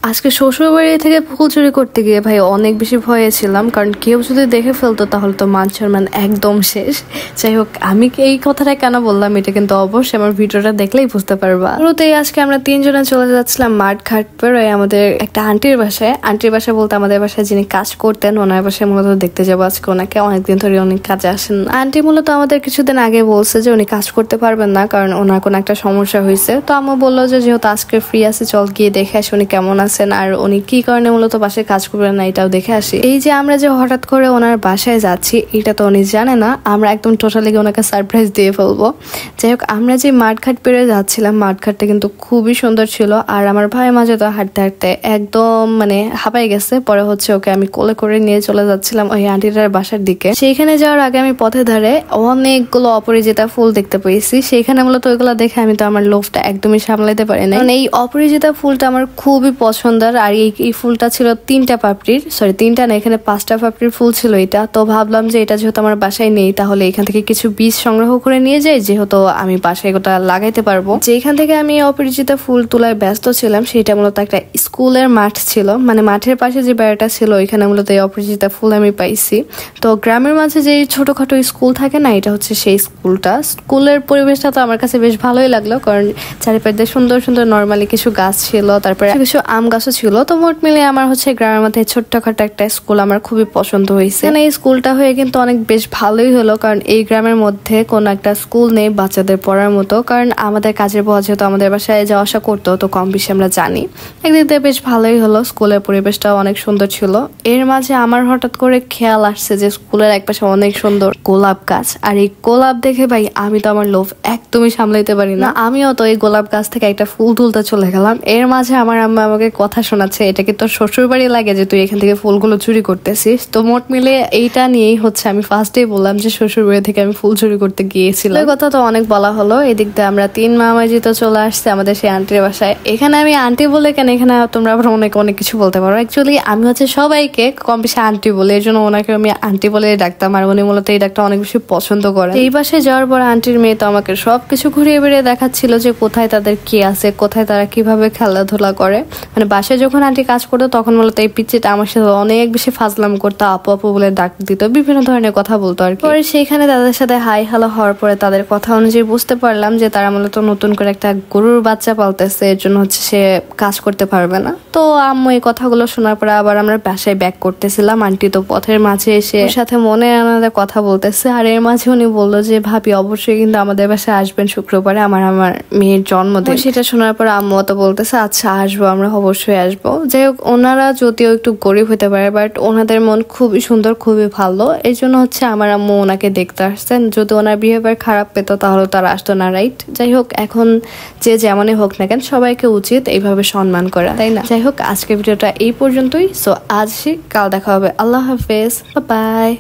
আজকে শ্বশুর বাড়ি থেকে ফুল চুরি করতে গিয়ে ভাই অনেক বেশি ভয়ে ছিলাম, কারণ কেউ যদি দেখে ফেলতো তাহলে তো মান সম্মান একদম শেষ। যাই হোক, আমি এই কথাটা কেন বললাম এটা কিন্তু অবশ্যই আমার ভিডিওটা দেখলেই বুঝতে পারবা। শুরুতেই আজকে আমরা তিনজনে চলে যাচ্ছিলাম মাঠ ঘাট পেরোয় আমাদের একটা আন্টির বাসায়। আন্টির বাসা বলতে আমাদের বাসায় যিনি কাজ করতেন ওনার বাসায় মূলত দেখতে যাবো আজকে ওনাকে। অনেকদিন ধরে উনি কাজে আসেন না। আন্টি মূলত আমাদের কিছুদিন আগে বলছে যে উনি কাজ করতে পারবেন না, কারণ ওনার কোনো একটা সমস্যা হয়েছে। তো আম্মু বললো যে যেহেতু আজকে ফ্রি আছে চল গিয়ে দেখে আসি উনি কেমন আছেন আর উনি কি কারণে মূলত বাসায় কাজ করবেন না এটাও দেখে আসি। এই যে আমরা যে হঠাৎ করে ওনার বাসায় যাচ্ছি এটা তো উনি জানে না, আমরা একদম টোটালি ওনাকে সারপ্রাইজ দিয়ে ফেলবো। যাই হোক, আমরা যে মাঠঘাট পেরে যাচ্ছিলাম মাঠঘাটটা কিন্তু খুবই সুন্দর ছিল, আর আমার ভাই মাঝে তো হাঁটতে হাঁটতে একদম হাঁপাই গেছে। পরে ওকে আমি কোলে করে নিয়ে চলে যাচ্ছিলাম ওই আন্টিটার বাসার দিকে। সেইখানে যাওয়ার আগে আমি পথে ধারে অনেকগুলো অপরিচিতা ফুল দেখতে পেয়েছি। সেইখানে মূলত ওইগুলো দেখে আমি তো আমার লোভটা একদমই সামলাতে পারি না। এই অপরিচিতা ফুলটা আমার খুবই পছন্দের, আর এই ফুলটা ছিল তিনটা না, এখানে 5টা পাপড়ির ফুল ছিল এটা। তো ভাবলাম যে এটা যেহেতু আমার বাসায় নেই তাহলে এখান থেকে কিছু বীজ সংগ্রহ করে নিয়ে যাই, যেহেতু আমি বাসায় ওটা লাগাইতে পারবো। যেখান থেকে আমি অপরিচিত ফুল তোলায় ব্যস্ত ছিলাম সেটা মূলত একটা স্কুলের মাঠ ছিল, মাঠের পাশে যে বেড়াটা ছিল ওইখানে মূলত এই অপরিচিত ফুল আমি পাইছি। তো গ্রামের মাঝে যে ছোটখাটো স্কুল থাকে না, এটা হচ্ছে সেই স্কুলটা। স্কুলের পরিবেশটা তো আমার কাছে বেশ ভালোই লাগলো, কারণ চারিপাশে সুন্দর সুন্দর নর্মালি কিছু গাছ ছিল, তারপরে কিছু আম গাছও ছিল। তো মোট মিলে আমার হচ্ছে গ্রামের মধ্যে ছোট্টখাটো একটা স্কুল আমার খুবই পছন্দ হয়েছে। এই স্কুলটা হয়ে কিন্তু অনেক বেশ ভালোই হলো, কারণ এই গ্রামের মধ্যে কোনো একটা স্কুল নেই বাচ্চাদের পড়ার মতো। কারণ আমাদের কাজের বয়স যেহেতু আমাদের বাসায় যাওয়া আসা করতো তো কম বেশি আমরা জানি। একদিক দিয়ে বেশ ভালোই হলো, স্কুলের পরিবেশটাও অনেক সুন্দর ছিল। এর মাঝে আমার হঠাৎ করে খেয়াল আসছে যে স্কুলের একপাশে অনেক সুন্দর গোলাপ গাছ, আর এই গোলাপ দেখে ভাই আমি তো আমার লোভ একদমই সামলাইতে পারি না। আমিও তো এই গোলাপ গাছ থেকে একটা ফুল তুলতে চলে গেলাম। এর মাঝে আমার আম্মা আমাকে কথা শোনাচ্ছে, এটা কি তোর শ্বশুর বাড়ি লাগে যে তুই এখান থেকে ফুলগুলো চুরি করতেছিস? তো মোট মিলে এইটা নিয়েই হচ্ছে আমি ফার্স্টেই বললাম যে শ্বশুর বাড়ি থেকে আমি ফুল চুরি করতে গিয়েছিলাম। এই কথা তো অনেক বলা হলো। এদিক দিয়ে আমরা 3 মামাজি তো চলে আসছে আমাদের সেই আন্টির বাসায়। এখানে আমি আন্টি বলে কেন, এখানে তোমরা আবার অনেক কিছু বলতে পারো। অ্যাকচুয়ালি আমি হচ্ছে সবাইকে কম বেশি আন্টি বলে, এই জন্য ওনাকে আমি আন্টি বলে ডাকতাম, আর উনি মূলত এই ডাকটা অনেক বেশি পছন্দ করেন। এই বাসায় যাওয়ার পর আন্টির মেয়ে তো আমাকে সবকিছু ঘুরিয়ে বেরিয়ে দেখাচ্ছিল যে কোথায় তাদের কি আছে, কোথায় তারা কিভাবে খেলাধুলা করে। বাসায় যখন আন্টি কাজ করতো তখন মূলত এই পিচ্চিটা আমার সাথে অনেক বেশি ফাজলাম করতো, আপু আপু বলে ডাক দিত, বিভিন্ন ধরনের কথা বলতো আর কি। পরে সেখানে তাদের সাথে হাই হ্যালো হওয়ার পরে তাদের কথা অনুযায়ী বুঝতে পারলাম যে তারা মূলত নতুন করে একটা গরুর বাচ্চা পালতেছে, এর জন্য হচ্ছে সে কাজ করতে পারবে না। তো আম্মু এই কথাগুলো শোনার পরে আবার আমরা বাসায় ব্যাক করতেছিলাম। আন্টি তো পথের মাঝে এসে ওর সাথে মনে আনাদের কথা বলতেছে, আর এর মাঝে উনি বললো যে ভাবি অবশ্যই কিন্তু আমাদের বাসায় আসবেন শুক্রবারে, আমার মেয়ের জন্মদিন। সেটা শোনার পর আম্মু তো বলতেছে আচ্ছা আসবো, আমরা অবশ্যই আসবো। যাই হোক, ওনারা যদিও একটু গরিব হতে পারে বাট ওনাদের মন খুবই সুন্দর, খুবই ভালো। এই জন্য হচ্ছে আমার আম্মু ওনাকে দেখতে আসছেন। যদি ওনার বিহেভিয়ার খারাপ পেতো তাহলে তারা আসতো না, রাইট? যাই হোক, এখন যে যেমনই হোক না কেন সবাইকে উচিত এইভাবে সম্মান করা, তাই না? যাই হোক, আজকের ভিডিওটা এই পর্যন্তই। সো আজ কাল দেখা হবে। আল্লাহ হাফেজ, বাই বাই।